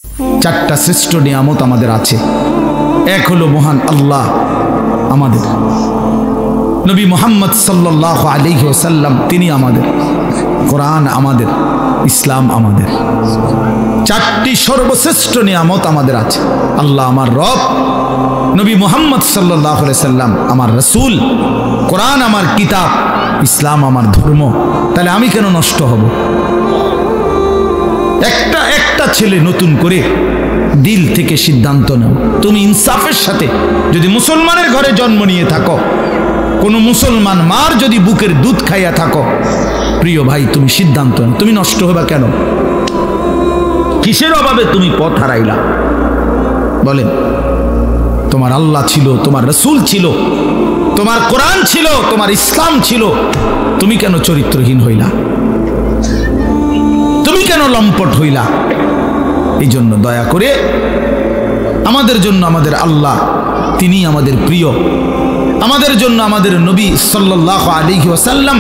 চারটা শ্রেষ্ঠ নিয়ামত আমাদের আছে। এক হলো মহান আল্লাহ আমাদের, নবী মুহাম্মদ সাল্লাল্লাহু আলাইহি ওয়াসাল্লাম তিনি আমাদের, কোরআন আমাদের, ইসলাম আমাদের। চারটি সর্বশ্রেষ্ঠ নিয়ামত আমাদের আছে। আল্লাহ আমার রব, নবী মুহাম্মদ সাল্লাল্লাহু আলাইহি ওয়াসাল্লাম আমার রাসূল, কোরআন আমার কিতাব, ইসলাম আমার ধর্ম। তাহলে আমি কেন নষ্ট হব? একটা ছেলে নতুন করে দিল থেকে সিদ্ধান্ত নাও। তুমি ইনসাফের সাথে যদি মুসলমানের ঘরে জন্ম নিয়ে থাকো, কোনো মুসলমান মার যদি বুকের দুধ খাইয়া থাকো, প্রিয় ভাই তুমি সিদ্ধান্ত নাও। তুমি নষ্ট হবা কেন? কিসের অভাবে তুমি পথ হারাইলা? বলেন, তোমার আল্লাহ ছিল, তোমার রাসূল ছিল, তোমার কোরআন ছিল, তোমার ইসলাম ছিল, তুমি কেন চরিত্রহীন হইলা? তুমি কেন লম্পট হইলা? এই জন্য দয়া করে আমাদের জন্য আমাদের আল্লাহ তিনি আমাদের প্রিয়, আমাদের জন্য আমাদের নবী সাল্লাল্লাহু আলাইহি ওয়াসাল্লাম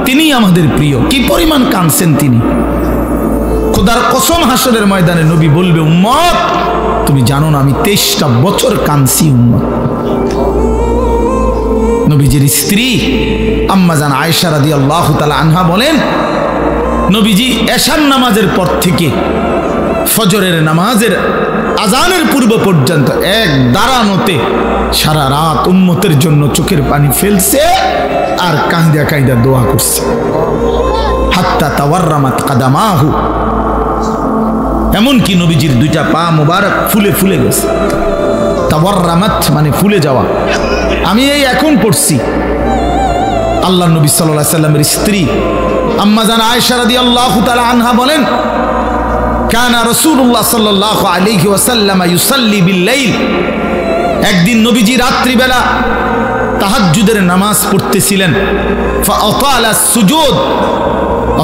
তিনি আমাদের প্রিয়। কি পরিমাণ কাঁদছেন তিনি! খোদার কসম, হাসরের ময়দানে নবী বলবে, উম্মত তুমি জানো না আমি 23টা বছর কাঁদছি। উম্মত, নবীজির স্ত্রী আম্মা জান আয়েশা রাদিয়াল্লাহু তাআলা আনহা বলেন, নবীজি এশার নামাজের পর থেকে ফজরের নামাজের আজানের পূর্ব পর্যন্ত এক দাঁড়ানোতে সারা রাত উম্মতের জন্য চোখের পানি ফেলছে আর কাঁদা কাঁদা দোয়া করছে। হাত্তা তাওয়াররামাত কাদামাহু, এমনকি নবীজির দুইটা পা মুবারক ফুলে ফুলে গেছে। তাওয়াররামাত মানে ফুলে যাওয়া। আমি এই এখন পড়ছি। আল্লাহ নবী সাল্লাল্লাহু আলাইহি সাল্লামের স্ত্রী আম্মা জান আয়েশা রাদিয়াল্লাহু তাআলা আনহা বলেন, কানা রাসূলুল্লাহ সাল্লাল্লাহু আলাইহি ওয়াসাল্লাম ইউসাল্লি বিল-লাইল, একদিন নবীজি রাত্রিবেলা তাহাজ্জুদের নামাজ পড়তেছিলেন। ফাআতালা সুজুদ,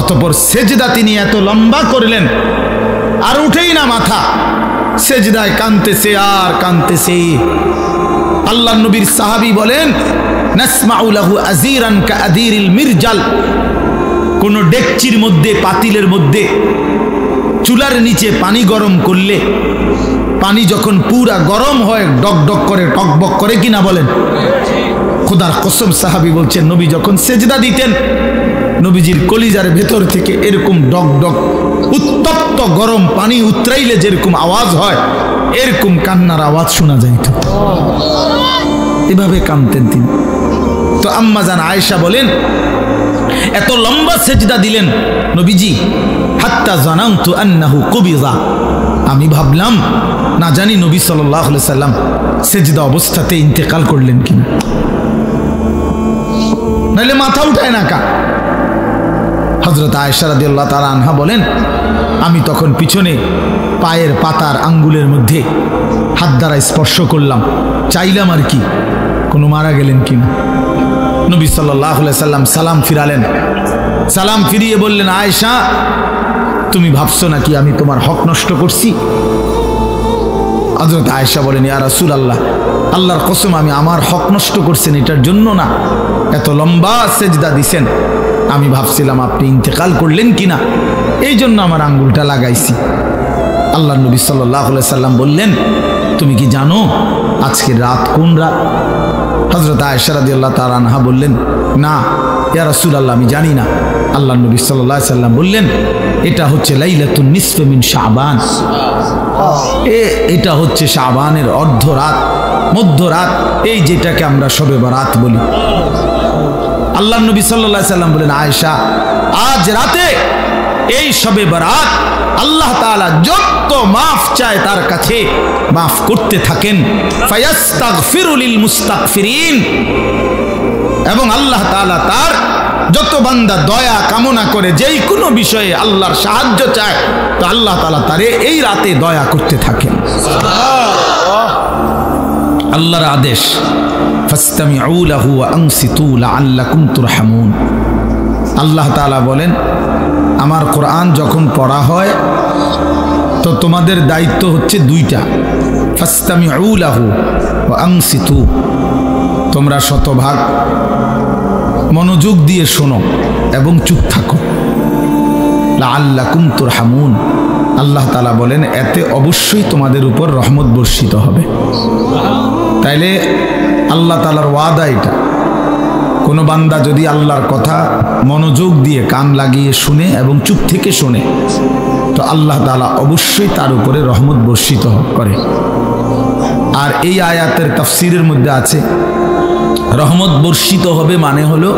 অতঃপর সেজদা তিনি এত লম্বা করলেন আর উঠেই না মাথা, সেজদায় কাঁদতেছে আর কাঁদতেছে। আল্লাহর নবীর সাহাবী বলেন, নাসমাউ লাহু আযীরান কাআযীরিল মিরজাল, কোন ডেকচির মধ্যে, পাতিলের মধ্যে চুলার নিচে পানি গরম করলে পানি যখন পুরা গরম হয় ডকডক করে, টকবক করে কিনা বলেন? খোদার কসম, সাহাবী বলছেন নবী যখন সেজদা দিতেন নবীজির কলিজার ভেতর থেকে এরকম ডকডক উত্তপ্ত গরম পানি উতরাইলে যেরকম আওয়াজ হয় এরকম কান্নার আওয়াজ শোনা যাইত। এভাবে কাঁদতেন তিনি। তো আম্মা জান আয়েশা বলেন, এত লম্বা সেজদা দিলেন নবীজি, হাত্তা জানান্তু আন্নাহু কুবিযা, আমি ভাবলাম না জানি নবী সাল্লাল্লাহু আলাইহি সাল্লাম সেজদা অবস্থাতে ইন্তেকাল করলেন কিনা, নাইলে মাথা উঠায় না কা। হযরত আয়েশা রাদিয়াল্লাহু তাআলা আনহা বলেন, আমি তখন পিছনে পায়ের পাতার আঙ্গুলের মধ্যে হাত দ্বারা স্পর্শ করলাম, চাইলাম আর কি কোনো মারা গেলেন কিনা। নবী সাল্লাল্লাহু আলাইহি সাল্লাম সালাম ফিরালেন। সালাম ফিরিয়ে বললেন, আয়েশা তুমি ভাবছো নাকি আমি তোমার হক নষ্ট করছি? হযরত আয়েশা বলেন, ইয়া রাসূলুল্লাহ, আল্লাহর কসম আমি আমার হক নষ্ট করছেন এটার জন্য না, এত লম্বা সেজদা দিছেন, আমি ভাবছিলাম আপনি ইন্তেকাল করলেন কিনা, এই জন্য আমার আঙ্গুলটা লাগাইছি। আল্লাহর নবী সাল্লাল্লাহু আলাইহি সাল্লাম বললেন, তুমি কি জানো আজকের রাত কোন রাত? হযরত আয়েশা রাদিয়াল্লাহু তাআলা আনহা বললেন, না ইয়া রাসূলুল্লাহ আমি জানি না। আল্লাহর নবী সাল্লাল্লাহু আলাইহি সাল্লাম বললেন, এটা হচ্ছে লাইলাতুন নিসফ মিন শাবান, এটা হচ্ছে শাবানের অর্ধরাত, মধ্যরাত, এই যেটাকে আমরা শবে বরাত বলি। আল্লাহর নবী সাল্লাল্লাহু আলাইহি সাল্লাম বলেন, আয়েশা আজ রাতে এই শবে বরাত আল্লাহ তাআলা যত মাফ চায় তার কাছে মাফ করতে থাকেন। ফায়াস্তাগফিরু লিল মুস্তাগফিরিন, এবং আল্লাহ তাআলা তার যত বান্দা দয়া কামনা করে, যেই কোনো বিষয়ে আল্লাহর সাহায্য চায়, তো আল্লাহ তাআলা তারে এই রাতে দয়া করতে থাকেন। আল্লাহর আদেশ, ফাসতামিউ লাহু ওয়া আনসিতু লাআল্লাকুম তুরহামুন। আল্লাহ তাআলা বলেন, আমার কোরআন যখন পড়া হয় তো তোমাদের দায়িত্ব হচ্ছে দুইটা, ফাসতামিউ লাহু ওয়া আনসিতু, তোমরা শতভাগ মনোযোগ দিয়ে শোনো এবং চুপ থাকো। লাআল্লাকুম তুরহামুন, আল্লাহ তাআলা বলেন এতে অবশ্যই তোমাদের উপর রহমত বর্ষিত হবে। তাইলে আল্লাহ তাআলার ওয়াদা এটা, কোনো বান্দা যদি আল্লাহর কথা মনোযোগ দিয়ে কান লাগিয়ে শুনে এবং চুপ থেকে শুনে, তো আল্লাহ তাআলা অবশ্যই তার উপরে রহমত বর্ষিত করে। আর এই আয়াতের তাফসীরের মধ্যে আছে রহমত বর্ষিত হবে মানে হলো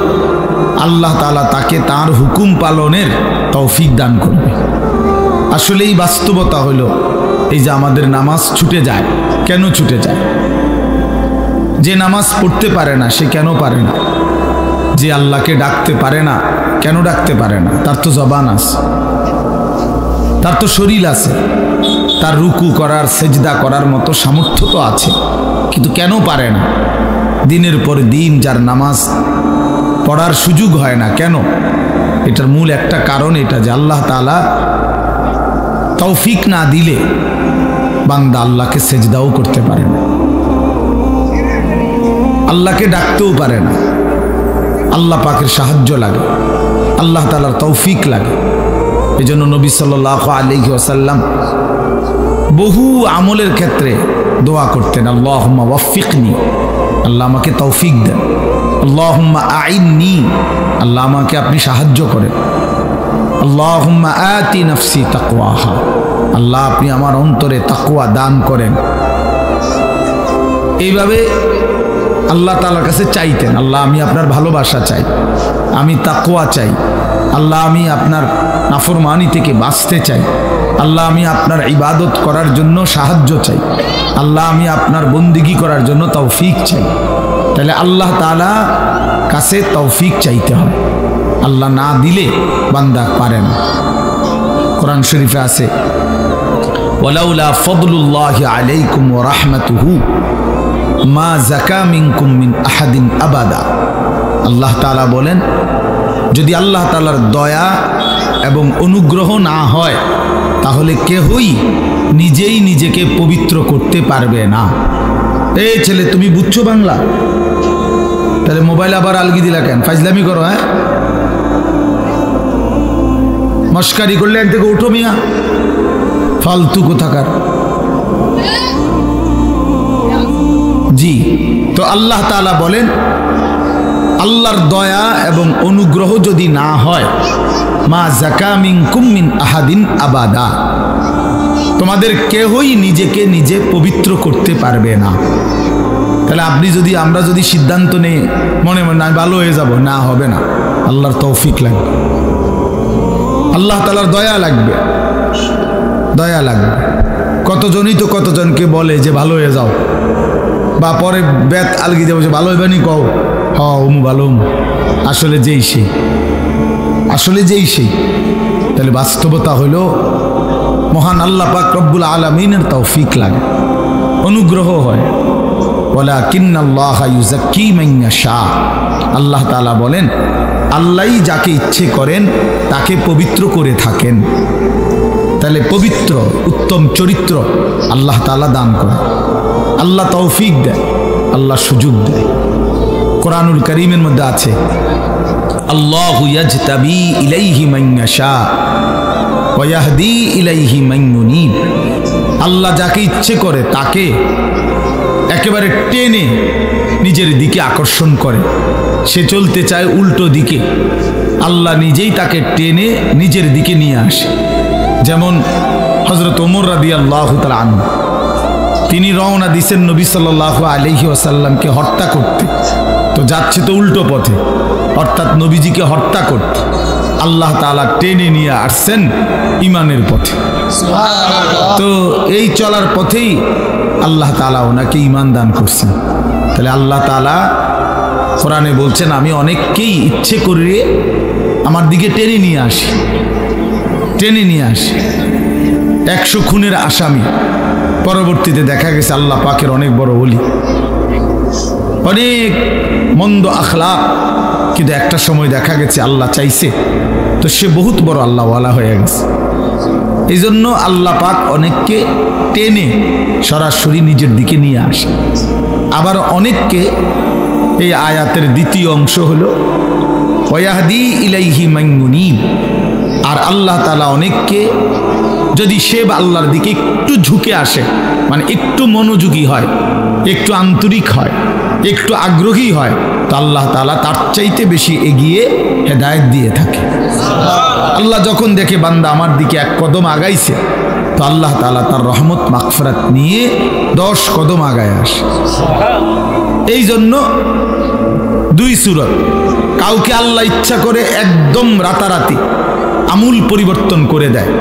আল্লাহ তাআলা তাকে তার হুকুম পালনের তৌফিক দান করবে। আসলে এই বাস্তবতা হলো এই যে আমাদের নামাজ ছুটে যায়। কেন ছুটে যায়? যে নামাজ পড়তে পারে না সে কেন পারে না? যে আল্লাহকে ডাকতে পারে না কেন ডাকতে পারে না? তার তো জবান আছে, তার তো শরীর আছে, তার রুকু করার সেজদা করার মতো সামর্থ্য তো আছে, কিন্তু কেন পারে না? দিনের পর দিন যার নামাজ পড়ার সুযোগ হয় না, কেন? এটার মূল একটা কারণ এটা যে আল্লাহ তাআলা তৌফিক না দিলে বান্দা আল্লাহকে সেজদাও করতে পারে না, আল্লাহকে ডাকতেও পারে না। আল্লাহ পাকের সাহায্য লাগে, আল্লাহ তাআলার তৌফিক লাগে। এজন্য নবী সাল্লাল্লাহু আলাইহি ওয়াসাল্লাম বহু আমলের ক্ষেত্রে দোয়া করতেন, আল্লাহুম্মা ওয়াফিকনি, আল্লাহ আমাকে তৌফিক দেন। আল্লাহুম্মা আইন্নি, আল্লাহ আমাকে আপনি সাহায্য করেন। আল্লাহুম্মা আতি নাফসি তাকওয়াহা, আল্লাহ আপনি আমার অন্তরে তাকওয়া দান করেন। এইভাবে আল্লাহ তাআলার কাছে চাইতেন, আল্লাহ আমি আপনার ভালোবাসা চাই, আমি তাকওয়া চাই, আল্লাহ আমি আপনার নাফরমানি থেকে বাঁচতে চাই, আল্লাহ আমি আপনার ইবাদত করার জন্য সাহায্য চাই, আল্লাহ আমি আপনার বন্দিগি করার জন্য তৌফিক চাই। তাহলে আল্লাহ তাআলা কাছে তৌফিক চাইতে হয়, আল্লাহ না দিলে বান্দা পারে না। কোরআন শরীফে আছে ওয়ালাউলা ফাদলুল্লাহি আলাইকুম ওয়া রাহমাতুহু মা যাকা মিনকুম মিন আহাদিন আবাদা। আল্লাহ তাআলা বলেন যদি আল্লাহ তাআলার দয়া এবং অনুগ্রহ না হয় তাহলে কেহই নিজেই নিজেকে পবিত্র করতে পারবে না। এই ছেলে তুমি বুঝছো বাংলা? তাহলে মোবাইল আবার আলগি দিলা কেন? ফাজলামি করো? হ্যাঁ, মস্কারি করলে এক থেকে উঠো মিয়া, ফালতু কোথাকার। জি, তো আল্লাহ তাআলা বলেন আল্লাহর দয়া এবং অনুগ্রহ যদি না হয়, মা যাকা মিনকুম মিন আহাদিন আবাদা, তোমাদের কেহই নিজেকে নিজে পবিত্র করতে পারবে না। তাহলে আপনি যদি আমরা যদি সিদ্ধান্ত নেই মনে মনে আমি ভালো হয়ে যাব, না হবে না। আল্লাহর তৌফিক লাগবে, আল্লাহ তাআলার দয়া লাগবে, দয়া লাগবে। কতজনই তো কতজনকে বলে যে ভালো হয়ে যাও, বা পরে বেত আলগি দেবো যে ভালো হইবানি কও, হ উমু ভালো উমু, আসলে যেই সেই, আসলে যেই সেই। তাহলে বাস্তবতা হইল মহান আল্লাহ পাক রব্বুল আলামিনের তৌফিক লাগে, অনুগ্রহ হয়। ওয়ালাকিন্নাল্লাহা ইউযাক্কি মান ইয়াশা, আল্লাহ তাআলা বলেন আল্লাহই যাকে ইচ্ছে করেন তাকে পবিত্র করে থাকেন। তাহলে পবিত্র উত্তম চরিত্র আল্লাহ তাআলা দান করেন, আল্লাহ তৌফিক দেয়, আল্লাহ সুযোগ দেয়। কোরআনুল কারীমের মধ্যে আছে আল্লাহু ইয়াজতাবি ইলাইহি মান ইয়াশা ওয়া ইয়াহদি ইলাইহি মান ইউনীব। আল্লাহ যাকে ইচ্ছে করে তাকে একেবারে টেনে নিজের দিকে আকর্ষণ করে। সে চলতে চায় উল্টো দিকে, আল্লাহ নিজেই তাকে টেনে নিজের দিকে নিয়ে আসে। যেমন হযরত ওমর রাদিয়াল্লাহু তাআলা আনহু, তিনি রওনা দিয়েছেন নবী সাল্লাল্লাহু আলাইহি ওয়াসাল্লামকে হত্যা করতে, তো যাচ্ছে তো উল্টো পথে, অর্থাৎ নবীজিকে হত্যা করতে। আল্লাহ তাআলা টেনে নিয়ে আসছেন ইমানের পথে। তো এই চলার পথেই আল্লাহ তাআলা ওনাকে ঈমান দান করছেন। তাহলে আল্লাহ তাআলা কোরআনে বলছেন আমি অনেককেই ইচ্ছে করে আমার দিকে টেনে নিয়ে আসি, টেনে নিয়ে আসি। 100 খুনের আসামি, পরবর্তীতে দেখা গেছে আল্লাহ পাকের অনেক বড় ওলি, অনেক মন্দ আখলাক, কিন্তু একটা সময় দেখা গেছে আল্লাহ চাইছে তো সে বহুত বড় আল্লাহওয়ালা হয়ে গেছে। এই জন্য আল্লাহ পাক অনেককে টেনে সরাসরি নিজের দিকে নিয়ে আসে। আবার অনেককে, এই আয়াতের দ্বিতীয় অংশ হলো ওয়াহদি ইলাইহি মান ইউনীব, আর আল্লাহ তাআলা অনেককে যদি সে আল্লাহর দিকে একটু ঝুঁকে আসে, মানে একটু মনোযোগী হয়, একটু আন্তরিক হয়, একটু আগ্রহী হয়, তো আল্লাহ তাআলা তার চাইতে বেশি এগিয়ে হেদায়েত দিয়ে থাকে। আল্লাহ যখন দেখে বান্দা আমার দিকে এক কদম আগাইছে, তো আল্লাহ তাআলা তার রহমত মাগফিরাত নিয়ে 10 কদম আগায় আসে। এই জন্য 2 সূরত, কাউকে আল্লাহ ইচ্ছা করে একদম রাতারাতি আমূল পরিবর্তন করে দেয়।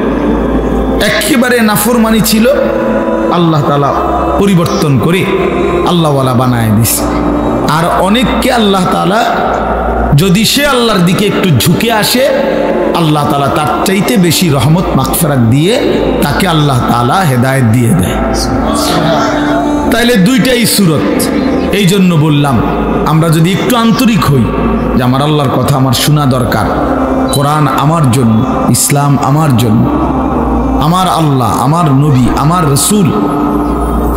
একেবারে নাফরমানি ছিল, আল্লাহ তাআলা পরিবর্তন করে আল্লাহওয়ালা বানায় দিছে। আর অনেককে আল্লাহ তাআলা যদি সে আল্লাহর দিকে একটু ঝুঁকে আসে, আল্লাহ তাআলা তার চাইতে বেশি রহমত মাগফিরাত দিয়ে তাকে আল্লাহ তাআলা হেদায়েত দিয়ে দেয়। তাইলে 2টাই সূরত। এই জন্য বললাম, আমরা যদি একটু আন্তরিক হই যে আমার আল্লাহর কথা আমার শোনা দরকার, কোরআন আমার জন্য, ইসলাম আমার জন্য, আমার আল্লাহ, আমার নবী, আমার রসুল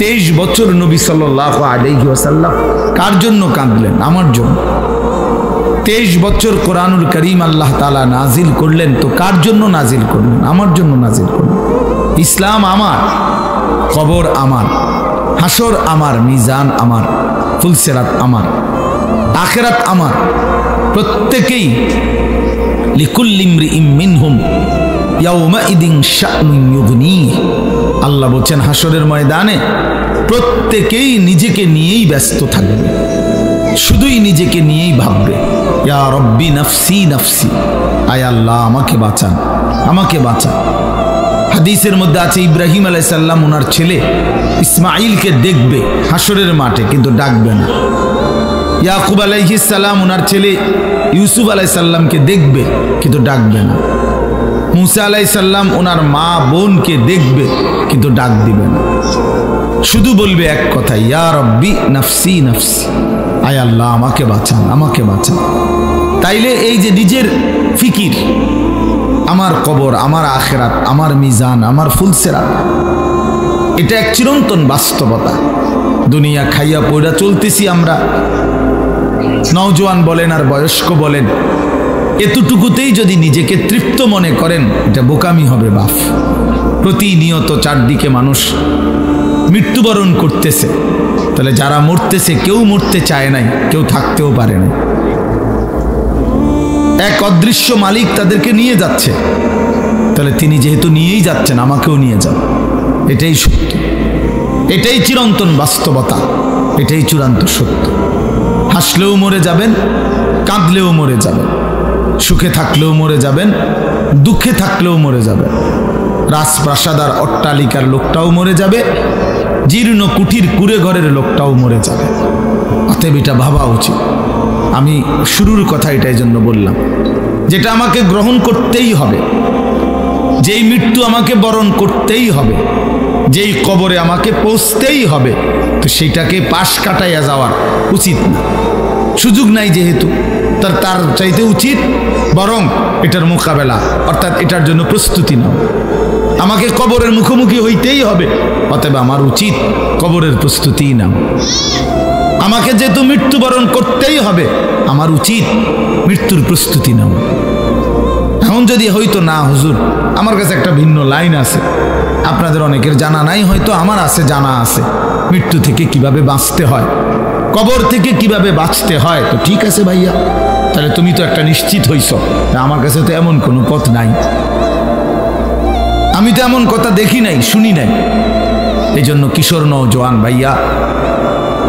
23 বছর নবী সাল্লাল্লাহু আলাইহি ওয়াসাল্লাম কার জন্য কাঁদলেন? আমার জন্য। 23 বছর কোরআনুল করিম আল্লাহ তাআলা নাজিল করলেন, তো কার জন্য নাজিল করলেন? আমার জন্য নাজিল করলেন। ইসলাম আমার, কবর আমার, হাসর আমার, মিজান আমার, ফুলসিরাত আমার, আখিরাত আমার। প্রত্যেকেই লিকুল্লি ইমরিইম মিনহুম ইয়াউমাইদিন শা'নুন ইউগনিহি। আল্লাহ বলেন হাসরের ময়দানে প্রত্যেকেই নিজেকে নিয়েই ব্যস্ত থাকবে, শুধুই নিজেকে নিয়েই ভাববে, ইয়া রব্বি নাফসি নাফসি, আয় আল্লাহ আমাকে বাঁচান, আমাকে বাঁচান। হাদিসের মধ্যে আছে ইব্রাহিম আলাইহিস সালাম ওনার ছেলে ইসমাঈলকে দেখবে হাসরের মাঠে, কিন্তু ডাকবে না। ইয়াকুব আলাইহিস সালাম ওনার ছেলে ইউসুফ আলাইহিস সালামকে দেখবে, কিন্তু ডাকবে না। মুসা আলাইহিস সালাম ওনার মা বোনকে দেখবে, কিন্তু ডাক দিবে না। শুধু বলবে এক কথা, ইয়া রব্বি নাফসি নাফসি, আয় আল্লাহ আমাকে বাঁচান, আমাকে বাঁচান। তাইলে এই যে নিজের ফিকির, আমার কবর, আমার আখিরাত, আমার মিজান, আমার ফুলসিরাত, এটা এক চিরন্তন বাস্তবতা। দুনিয়া খাইয়া পয়রা চলতেছি আমরা, নওজোয়ান বলেন আর বয়স্ক বলেন, এতটুকুতেই যদি নিজেকে তৃপ্ত মনে করেন, এটা বোকামি হবে বাপ। প্রতিনিয়ত চারদিকে মানুষ মৃত্যুবরণ করতেছে, তাহলে যারা মরতেছে কেউ মরতে চায় নাই, কেউ থাকতেও পারে না। এক অদৃশ্য মালিক তাদেরকে নিয়ে যাচ্ছে, তাহলে তিনি যেহেতু নিয়েই যাচ্ছেন, আমাকেও নিয়ে যান। এটাই সত্য, এটাই চিরন্তন বাস্তবতা, এটাই চূড়ান্ত সত্য। হাসলেও মরে যাবেন, কাঁদলেও মরে যাবেন, সুখে থাকলেও মরে যাবেন, দুঃখে থাকলেও মরে যাবেন। রাজপ্রাসাদ আর অট্টালিকার লোকটাও মরে যাবে, জীর্ণ কুঠির কুড়ে ঘরের লোকটাও মরে যাবে। অতএব এটা ভাবা উচিত। আমি শুরুর কথা এটাই জন্য বললাম, যেটা আমাকে গ্রহণ করতেই হবে, যেই মৃত্যু আমাকে বরণ করতেই হবে, যেই কবরে আমাকে পৌঁছতেই হবে, তো সেইটাকে পাশ কাটাইয়া যাওয়ার উচিত না। সুযোগ নাই যেহেতু, তার চাইতে উচিত বরং এটার মোকাবেলা, অর্থাৎ এটার জন্য প্রস্তুতি নাও। আমাকে কবরের মুখোমুখি হইতেই হবে, অতএব আমার উচিত কবরের প্রস্তুতি নাও। আমাকে যেহেতু মৃত্যুবরণ করতেই হবে, আমার উচিত মৃত্যুর প্রস্তুতি নাও। এখন যদি হয়তো না হুজুর, আমার কাছে একটা ভিন্ন লাইন আছে, আপনাদের অনেকের জানা নাই, হয়তো আমার আছে, জানা আছে, মৃত্যু থেকে কিভাবে বাঁচতে হয়, কবর থেকে কিভাবে বাঁচতে হয়। তো ঠিক আছে ভাইয়া, তাহলে তুমি তো একটা নিশ্চিত হইছ। আমার কাছে তো এমন কোনো পথ নাই, আমি তো এমন কথা দেখি নাই, শুনি নাই। এই জন্য কিশোর নওজোয়ান ভাইয়া,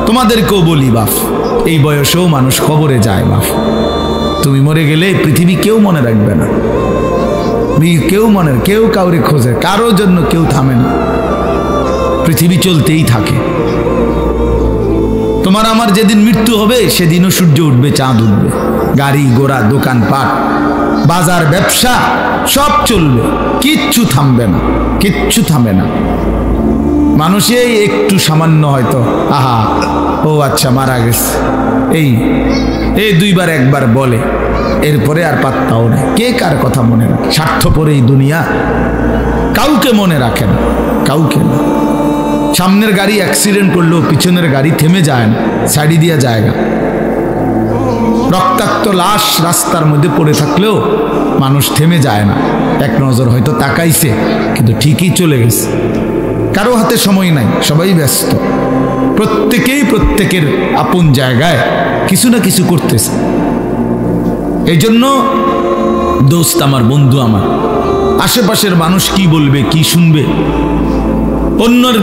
তোমাদেরকেও বলি বাপ, এই বয়সেও মানুষ কবরে যায় বাপ। তুমি মরে গেলে পৃথিবী কেউ মনে রাখবে না, কেউ কাউরে খোঁজে, কারোর জন্য কেউ থামে না, পৃথিবী চলতেই থাকে। তোমার আমার যেদিন মৃত্যু হবে, সেদিনও সূর্য উঠবে, চাঁদ উঠবে, গাড়ি ঘোড়া, দোকানপাট, বাজার, ব্যবসা সব চলবে, কিচ্ছু থামবে না, কিচ্ছু থামবে না। মানুষে একটু সামান্য হয়তো আহা ও আচ্ছা মারা গেছে, এই দুইবার একবার বলে, এরপরে আর পাত্তাও নেই। কে কার কথা মনে রাখে? স্বার্থপর এই দুনিয়া, কাউকে মনে রাখে না, কাউকে না। সামনের গাড়ি অ্যাক্সিডেন্ট করলেও পিছনের গাড়ি থেমে যায় না, সাইডে দিয়া জায়গা। রক্তাক্ত লাশ রাস্তার মধ্যে পড়ে থাকলেও মানুষ থেমে যায় না, এক নজর হয়তো তাকাইছে কিন্তু ঠিকই চলে গেছে। কারো হাতে সময় নাই, সবাই ব্যস্ত, প্রত্যেকেই প্রত্যেকের আপন জায়গায় কিছু না কিছু করতেছে। এই জন্য দোস্ত আমার, বন্ধু আমার, আশেপাশের মানুষ কি বলবে, কি শুনবে, অন্যের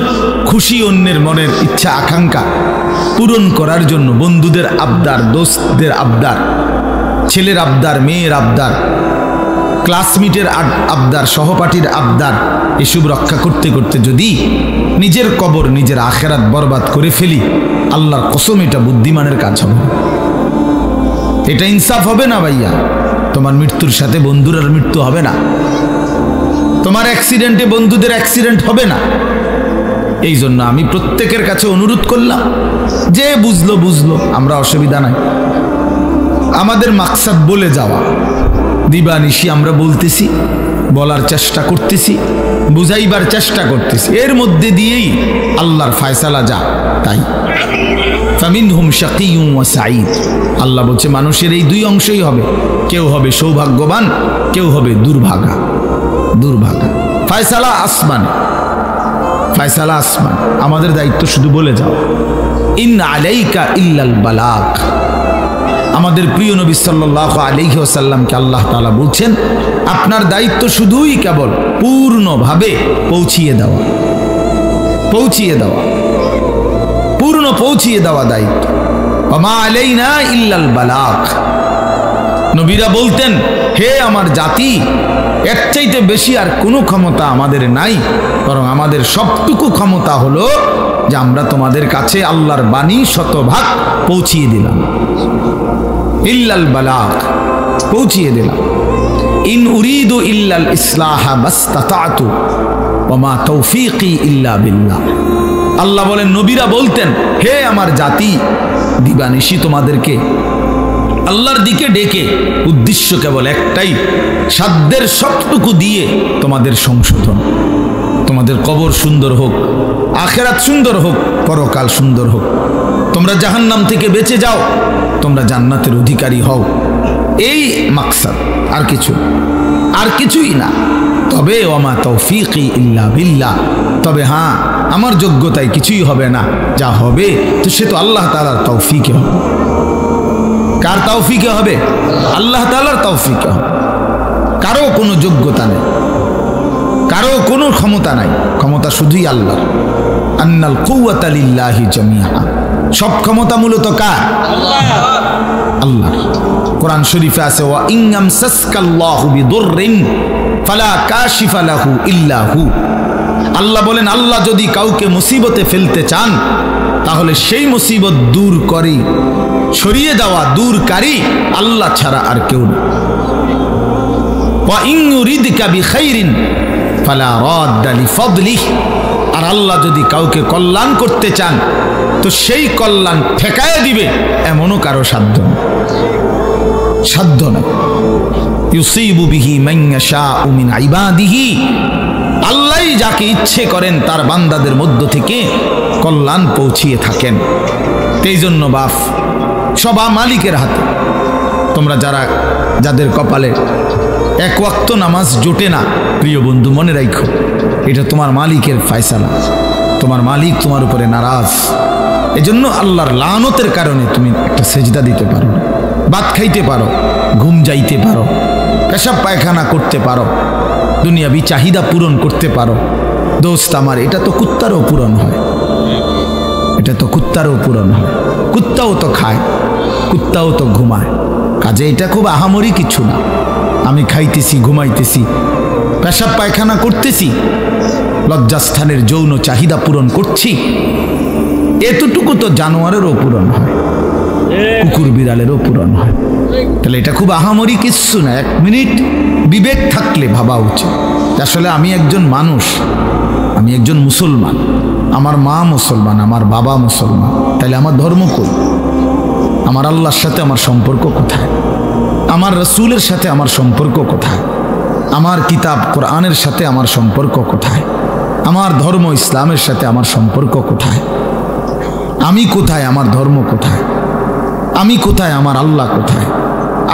খুশি, অন্যের মনের ইচ্ছা আকাঙ্ক্ষা পূরণ করার জন্য বন্ধুদের আবদার, দোস্তদের আবদার, ছেলের আবদার, মেয়ের আবদার, ক্লাসমেটের আবদার, সহপাঠীর আবদার, এসব রক্ষা করতে করতে যদি নিজের কবর, নিজের আখেরাত বরবাদ করে ফেলি, আল্লাহর কসম এটা বুদ্ধিমানের কাজ হবে, এটা ইনসাফ হবে না ভাইয়া। তোমার মৃত্যুর সাথে বন্ধুর আর মৃত্যু হবে না, তোমার অ্যাক্সিডেন্টে বন্ধুদের অ্যাক্সিডেন্ট হবে না। এই জন্য আমি প্রত্যেকের কাছে অনুরোধ করলাম, যে বুঝলো বুঝলো, আমরা অসুবিধা নাই। আমাদের মাকসাদ বলে যাওয়া, দিবানিশি আমরা বলতেছি, বলার চেষ্টা করতেছি, বুঝাইবার চেষ্টা করতেছি, এর মধ্যে দিয়েই আল্লাহর ফায়সালা যা তাই। ফামিনহুম শাকিয়্যুন ওয়া সাঈদ, আল্লাহ বলছে মানুষের এই দুই অংশই হবে, কেউ হবে সৌভাগ্যবান, কেউ হবে দুর্ভাগা। দুর্ভাগা ফায়সালা আসমান, ফায়সালা আসমান। আমাদের দায়িত্ব শুধু বলে যাও, ইন আলাইকা ইল্লাল বালাগ। আমাদের প্রিয় নবী সাল্লাল্লাহু আলাইহি ওয়াসাল্লামকে আল্লাহ তাআলা বলছেন, আপনার দায়িত্ব শুধুই কেবল পূর্ণভাবে পৌঁছিয়ে দেওয়া, পৌঁছিয়ে দেওয়া, পূর্ণ পৌঁছিয়ে দেওয়া দায়িত্ব। ওমা আলাইনা ইল্লাল বালাগ। নবীরা বলতেন, হে আমার জাতি, এর চাইতে বেশি আর কোনো ক্ষমতা আমাদের নাই, বরং আমাদের সবটুকু ক্ষমতা হলো যে আমরা তোমাদের কাছে আল্লাহর বাণী শতভাগ পৌঁছিয়ে দিলাম। ইল্লাল বালাগ, পৌঁছিয়ে দিলাম। ইন উরিদু ইল্লাল ইসলাহা মাসতাতাতু ওয়া মা তৌফিকি ইল্লা বিল্লাহ। আল্লাহ বলেন, নবীরা বলতেন, হে আমার জাতি, দিবানিশি তোমাদেরকে আল্লাহর দিকে ডেকে উদ্দেশ্য কেবল একটাই, সাধ্যের সবটুকু দিয়ে তোমাদের সংশোধন, তোমাদের কবর সুন্দর হোক, আখেরাত সুন্দর হোক, পরকাল সুন্দর হোক, তোমরা জাহান্নাম থেকে বেঁচে যাও, তোমরা জান্নাতের অধিকারী হও। এই মাকসাদ, আর কিছু, আর কিছুই না। তবে ওয়ামা তৌফিকি ইল্লা বিল্লাহ, তবে হ্যাঁ, আমার যোগ্যতায় কিছুই হবে না, যা হবে তো সে তো আল্লাহ তাআলার তৌফিকে হবে। কার তৌফিকে হবে? আল্লাহ তাআলার তৌফিকে হবে। কারো কোনো যোগ্যতা নেই, কারো কোনো ক্ষমতা নাই, ক্ষমতা শুধুই আল্লাহর। আন্নাল কুওয়াতা লিল্লাহি জামিআ, সব ক্ষমতা মূলত কার? আল্লাহ। কোরআন শরীফে আছে, ওয়া ইন ইয়ামসাসকাল্লাহু বিদুররিন ফালা কাশিফা লাহু ইল্লা হু। আল্লাহ বলেন, আল্লাহ যদি কাউকে মুসিবতে ফেলতে চান, তাহলে সেই মুসিবত দূর করি, সরিয়ে দেওয়া, দূরকারী আল্লাহ ছাড়া আর কেউ না। ওয়া ইন ইউরিদকা বিখাইরিন ফালা রাদ্দা লিফাদলিহি, আর আল্লাহ যদি কাউকে কল্যাণ করতে চান, তো সেই কল্যাণ ঠেকায় দিবে এমনও কারো সাধ্য নেই, সাধ্য নেই। ইউসিবু বিহি মান ইয়াশাউ মিন ইবাদিহি, আল্লাহই যাকে ইচ্ছে করেন তার বান্দাদের মধ্য থেকে কল্যাণ পৌঁছিয়ে থাকেন। এই জন্য বাপ, সব মালিকের হাতে। তোমরা যাদের কপালে এক ওয়াক্ত নামাজ জোটে না, প্রিয় বন্ধু, মনে রাখো, এটা তোমার মালিকের ফায়সালা। তোমার মালিক তোমার উপরে নারাজ। এজন্য আল্লাহর লানতের কারণে তুমি একটা সেজদা দিতে পারো, ভাত খাইতে পারো, ঘুম যাইতে পারো, পেশাব পায়খানা করতে পারো, দুনিয়াবি চাহিদা পূরণ করতে পারো। দোস্ত আমার, এটা তো কুত্তারও পূরণ হয়, এটা তো কুত্তারও পূরণ হয়। কুত্তাও তো খায়, কুত্তাও তো ঘুমায়, কাজে এটা খুব আহামরি কিছু না। আমি খাইতেছি, ঘুমাইতেছি, পেশাব পায়খানা করতেছি, লজ্জাস্থানের যৌন চাহিদা পূরণ করছি, এতটুকু তো জানোয়ারেরও পূরণ হয়, কুকুর বিড়ালেরও পূরণ হয়। তাহলে এটা খুব আহামরি কিছু না। এক মিনিট বিবেক থাকলে ভাবা উচিত, আসলে আমি একজন মানুষ, আমি একজন মুসলমান, আমার মা মুসলমান, আমার বাবা মুসলমান, তাহলে আমার ধর্ম কই? আমার আল্লাহর সাথে আমার সম্পর্ক কোথায়? আমার রসুলের সাথে আমার সম্পর্ক কোথায়? আমার কিতাব কোরআনের সাথে আমার সম্পর্ক কোথায়? আমার ধর্ম ইসলামের সাথে আমার সম্পর্ক কোথায়? আমি কোথায়? আমার ধর্ম কোথায়? আমি কোথায়? আমার আল্লাহ কোথায়?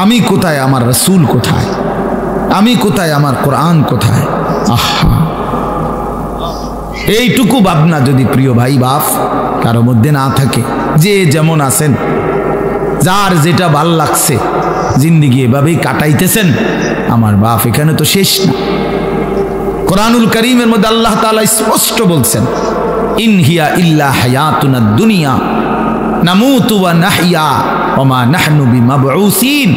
আমি কোথায়? আমার রসুল কোথায়? আমি কোথায়, আমার কোরআন কোথায়? আহা, এইটুকু ভাবনা যদি প্রিয় ভাই বাপ কারো মধ্যে না থাকে, যে যেমন আছেন, যার যেটা ভাল লাগছে জিন্দিগি এভাবেই কাটাইতেছেন, আমার বাপ এখানে তো শেষ না। কোরআনুল কারীমের মধ্যে আল্লাহ তাআলা স্পষ্ট বলছেন, ইন হিয়া ইল্লা হায়াতুনা দুনিয়া নামুতু ওয়া নাহইয়া ওয়া মা নাহনু বিমাবউসিন।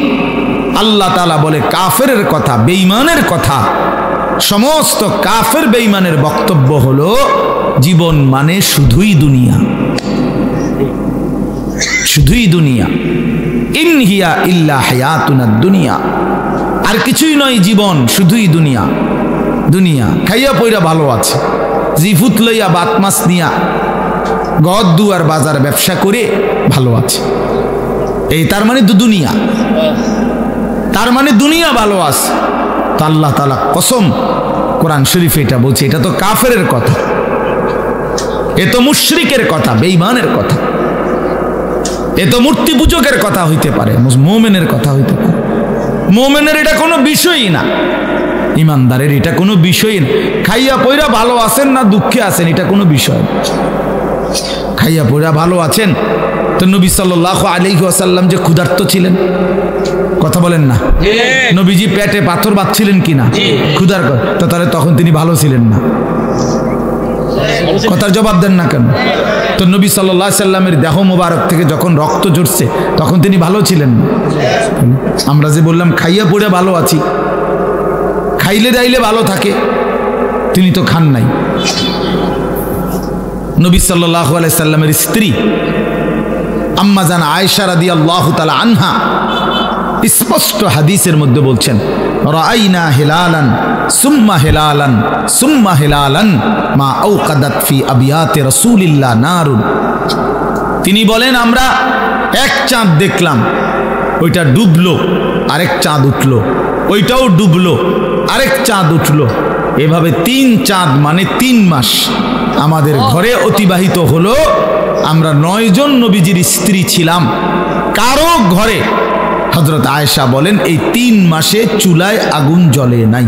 আল্লাহ তাআলা বলে কাফেরের কথা, বেঈমানের কথা, সমস্ত কাফের বেঈমানের বক্তব্য হলো জীবন মানে শুধুই দুনিয়া, শুধুই দুনিয়া। ইন হিয়া ইল্লা হায়াতুনা দুনিয়া, আর কিছুই নয় জীবন, শুধুই দুনিয়া। দুনিয়া খাইয়া পইরা ভালো আছে, জিফুত লইয়া বাত মাছ নিয়া ঘর দুয়ার বাজার ব্যবসা করে ভালো আছে, এই তার মানে তো দুনিয়া, তার মানে দুনিয়া ভালো আছে। তো আল্লাহ তাআলা কসম কোরআন শরীফে এটা বলছে, এটা তো কাফেরের কথা, এ তো মুশরিকের কথা, বেঈমানের কথা, এ তো মূর্তি পূজকের কথা হইতে পারে, মুমিনের কথা হইতে পারে। মুমিনের এটা কোনো বিষয়ই না, ইমানদারের এটা কোনো বিষয়ই না। খাইয়া পয়রা ভালো আছেন না দুঃখে আছেন, এটা কোনো বিষয় না। খাইয়া পয়রা ভালো আছেন, তো নবী সাল্লাল্লাহু আলাইহি ওয়াসাল্লাম যে ক্ষুধার্ত ছিলেন, কথা বলেন না, নবীজি পেটে পাথর বাঁধছিলেন কিনা ক্ষুধার, তো তাহলে তখন তিনি ভালো ছিলেন না? কথার জবাব দেন না কেন? তো নবী সাল্লাল্লাহু আলাইহি সাল্লামের দেহ মোবারক থেকে যখন রক্ত ঝরছে তখন তিনি ভালো ছিলেন না? আমরা যে বললাম খাইয়া পড়ে ভালো আছি, খাইলে দাইলে ভালো থাকে, তিনি তো খান নাই। নবী সাল্লাল্লাহু আলাইহি সাল্লামের স্ত্রী আম্মা জান আয়েশা রাদিয়াল্লাহু তাআলা আনহা স্পষ্ট হাদিসের মধ্যে বলছেন, রাআইনা হিলালান সুম্মা হিলালান সুম্মা হিলালান মা আওকাদাত ফি আবিয়াতি রাসূলিল্লাহ নারুন। তিনি বলেন আমরা এক চাঁদ দেখলাম, ওইটা ডুবলো, আরেক চাঁদ উঠলো, ওইটাও ডুবলো, আরেক চাঁদ উঠলো, এভাবে 3 চাঁদ মানে 3 মাস আমাদের ঘরে অতিবাহিত হলো। আমরা 9 জন নবীজির স্ত্রী ছিলাম, কারো ঘরে, হযরত আয়েশা বলেন, এই 3 মাসে চুলায় আগুন জ্বলে নাই।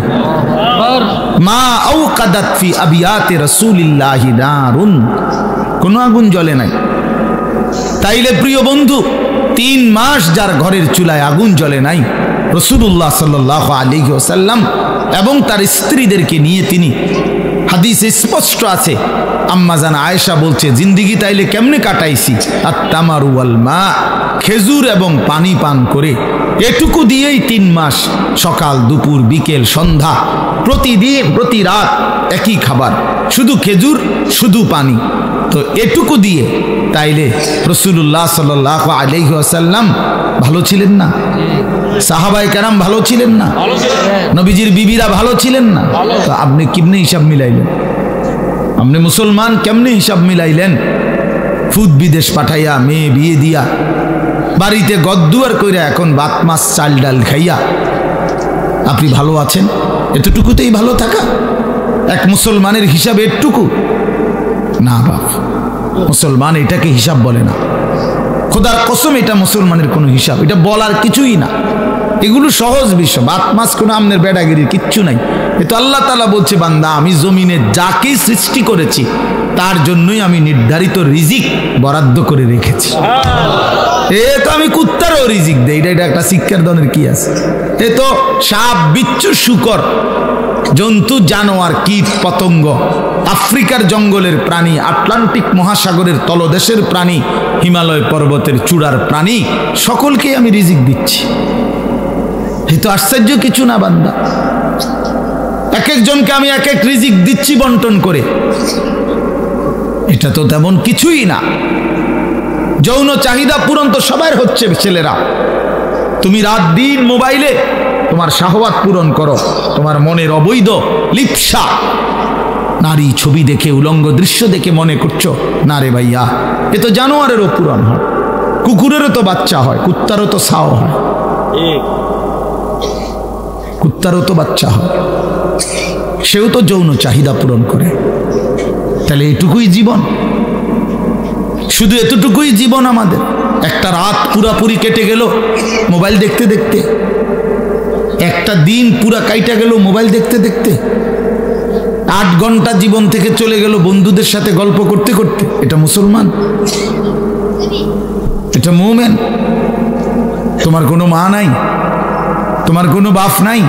মা আওকাদাত ফি আবিয়াতি রাসূলিল্লাহি নারুন, কোন আগুন জ্বলে নাই। তাইলে প্রিয় বন্ধু, 3 মাস যার ঘরের চুলায় আগুন জ্বলে নাই, রাসূলুল্লাহ সাল্লাল্লাহু আলাইহি ওয়াসাল্লাম এবং তার স্ত্রীদেরকে নিয়ে তিনি, হাদিসে স্পষ্ট আছে, আম্মা জান আয়েশা বলছে, জিন্দিগি তাইলে কেমনে কাটাইছি, আত-তামারু ওয়াল মা, খেজুর এবং পানি পান করে, এটুকু দিয়েই 3 মাস, সকাল দুপুর বিকেল সন্ধ্যা, প্রতিদিন প্রতি রাত একই খাবার, শুধু খেজুর শুধু পানি। তো এটুকু দিয়ে তাইলে রাসূলুল্লাহ সাল্লাল্লাহু আলাইহি ওয়াসাল্লাম ভালো ছিলেন না? সাহাবায়ে কেরাম ভালো ছিলেন না? নবীজির বিবিরা ভালো ছিলেন না? তো আপনি কেমনে হিসাব মিলাইলেন? আপনি মুসলমান কেমনে হিসাব মিলাইলেন? ফুদ বিদেশ পাঠাইয়া, মেয়ে বিয়ে দিয়া, বাড়িতে গদ্দুয়ার কইরা, এখন ভাত মাছ চাল ডাল খাইয়া আপনি ভালো আছেন? এতটুকুতেই ভালো থাকা এক মুসলমানের হিসাব? এটুকু না বাপ, মুসলমান এটাকে হিসাব বলে না। খোদার কসম, এটা মুসলমানের কোনো হিসাব, এটা বলার কিছুই না। এগুলো সহজ বিষয়, ভাত মাছ কোনো আমনের বেড়াগিরির কিচ্ছু নাই। এ তো আল্লাহ তাআলা বলছে, বান্দা আমি জমিনে যাকে সৃষ্টি করেছি তার জন্যই আমি নির্ধারিত রিজিক বরাদ্দ করে রেখেছি। এ তো আমি কুত্তারও রিজিক দেই, এটা একটা শিক্ষার ধরনের কি আছে? এ তো সাপ বিচ্ছু শুকর, জন্তু জানোয়ার কীট পতঙ্গ, আফ্রিকার জঙ্গলের প্রাণী, আটলান্টিক মহাসাগরের তলদেশের প্রাণী, হিমালয় পর্বতের চূড়ার প্রাণী, সকলকে আমি রিজিক দিচ্ছি। এ তো আশ্চর্য কিছু না বান্দা, এক একজনকে আমি এক এক রিজিক দিচ্ছি বন্টন করে, এটা তো তেমন কিছুই না। যৌন চাহিদা পূরণ তো সবার হচ্ছে ছেলেরা, তুমি রাত দিন মোবাইলে তোমার শাহওয়াত পূরণ করো, তোমার মনের অবৈধ লিপ্সা, নারী ছবি দেখে, উলঙ্গ দৃশ্য দেখে মনে করছো না রে ভাইয়া, এ তো জানোয়ারেরও পূরণ হয়, কুকুরেরও তো বাচ্চা হয়, কুত্তারও তো ছাও হয়, কুত্তারও তো বাচ্চা হয়, সেও তো যৌন চাহিদা পূরণ করে। তাহলে এটুকুই জীবন, শুধু এতটুকুই জীবন আমাদের। একটা রাত পুরাপুরি কেটে গেল মোবাইল দেখতে দেখতে, একটা দিন পুরা কাইটা গেল মোবাইল দেখতে দেখতে, 8 ঘন্টা জীবন থেকে চলে গেল বন্ধুদের সাথে গল্প করতে করতে। এটা মুসলমান? এটা মুমিন? তোমার কোনো মা নাই, তোমার কোনো বাপ নাই,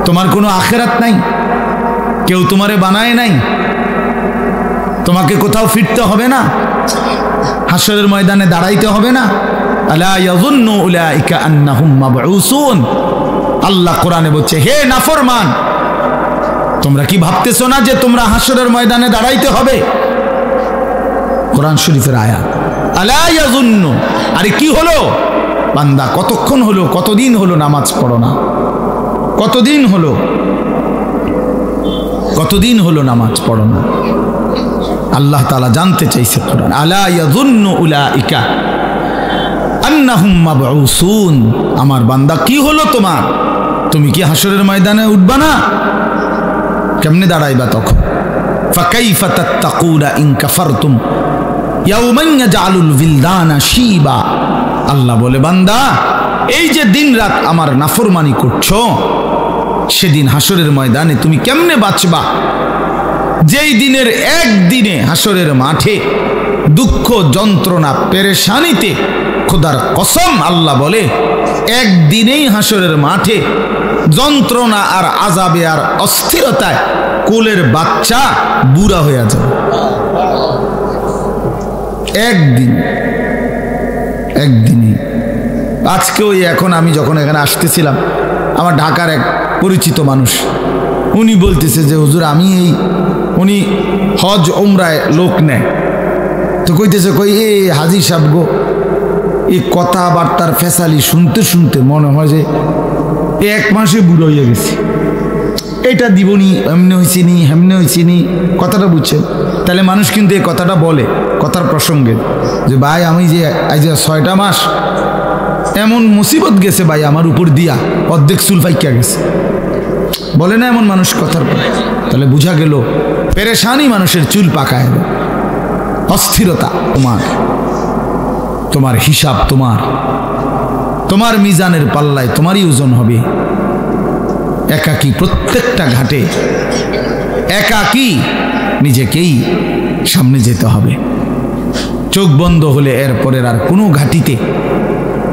তোমার কোনো আখিরাত নাই, কেউ তোমারে বানায় নাই, তোমাকে কোথাও ফিরতে হবে না, হাসরের ময়দানে দাঁড়াইতে হবে না। আলা ইয়াযুন্নু উলাইকা আন্নাহুম মাবউসুন। আল্লাহ কোরআনে বলছে, হে নাফরমান, তোমরা কি ভাবতেছো না যে তোমরা হাসরের ময়দানে দাঁড়াইতে হবে? কোরআন শরীফের আয়াত। আলা ইয়াযুন্নু, আরে কি হলো বান্দা, কতক্ষণ হলো, কতদিন হলো নামাজ পড়ো না? কতদিন হলো, কতদিন হলো নামাজ পড়ো না? আল্লাহ তাআলা জানতে চাইছে কোরআন, আলা ইয়াযুন্নু উলাইকা আন্নাহুম মাবউসুন। আমার বান্দা কি হলো তোমার? তুমি কি হাসরের ময়দানে উঠবা না? কেমনে দাঁড়াইবা তখন? ফাকাইফা তাত্তাকুনা ইন কাফারতুম ইয়াওমান ইয়াজআলুল বিলদানা শিবা। আল্লাহ বলে, বান্দা এই যে দিন রাত আমার নাফরমানি করছো, সেদিন হাসরের ময়দানে তুমি কেমনে বাঁচবা? যেই দিনের একদিনে হাসরের মাঠে দুঃখ যন্ত্রণা পেরেশানিতে, খোদার কসম আল্লাহ বলে, একদিনেই হাসরের মাঠে যন্ত্রণা আর আযাবে আর অস্থিরতায় কোলের বাচ্চা বুড়া হয়ে যাবে। একদিনে। আজকে ওই এখন আমি যখন এখানে আসতেছিলাম, আমার ঢাকার এক পরিচিত মানুষ, উনি বলতেছে যে হুজুর আমি উনি হজ ওমরায় লোক নেয়, তো কইতেছে এ হাজি সাহেব গো, এই কথাবার্তার ফেসালি শুনতে শুনতে মনে হয় যে 1 মাসে বুড়ো হয়ে গেছি, এটা দিবনি, এমনি হয়েছি নি, হেমনি হয়েছি নি, কথাটা বুঝছেন? তাহলে মানুষ কিন্তু এই কথাটা বলে কথার প্রসঙ্গে যে ভাই আমি যে আজ 6টা মাস এমন মুসিবত গেছে ভাই আমার উপর দিয়া, অর্ধেক চুল পাইকা গেছে, বলে না এমন মানুষ কথার পর? তাহলে বুঝা গেল পেরেশানি মানুষের চুল পাকায়, অস্থিরতা তোমার হিসাব, তোমার মিজানের পাল্লায় তোমারই ওজন হবে। একাকী প্রত্যেকটা ঘাটে একাকী নিজেকেই সামনে যেতে হবে। চোখ বন্ধ হলে এরপরের আর কোনো ঘাটিতে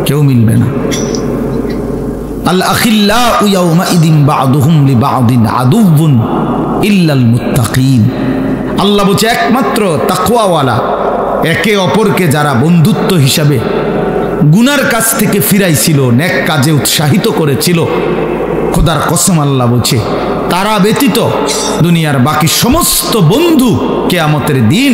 কেউ মিলবে না। আল আখিল্লাউ ইয়াউমাইদিন বা'দুহুম লিবা'দিন আদুউন ইল্লাল মুত্তাকিন। আল্লাহ বলছে একমাত্র তাকওয়াওয়ালা একে অপরকে যারা বন্ধুত্ব হিসাবে গুনার কাছ থেকে ফিরাইছিল, নেক কাজে উৎসাহিত করেছিল, খোদার কসম আল্লাহ বলছে তারা ব্যতীত দুনিয়ার বাকি সমস্ত বন্ধু কিয়ামতের দিন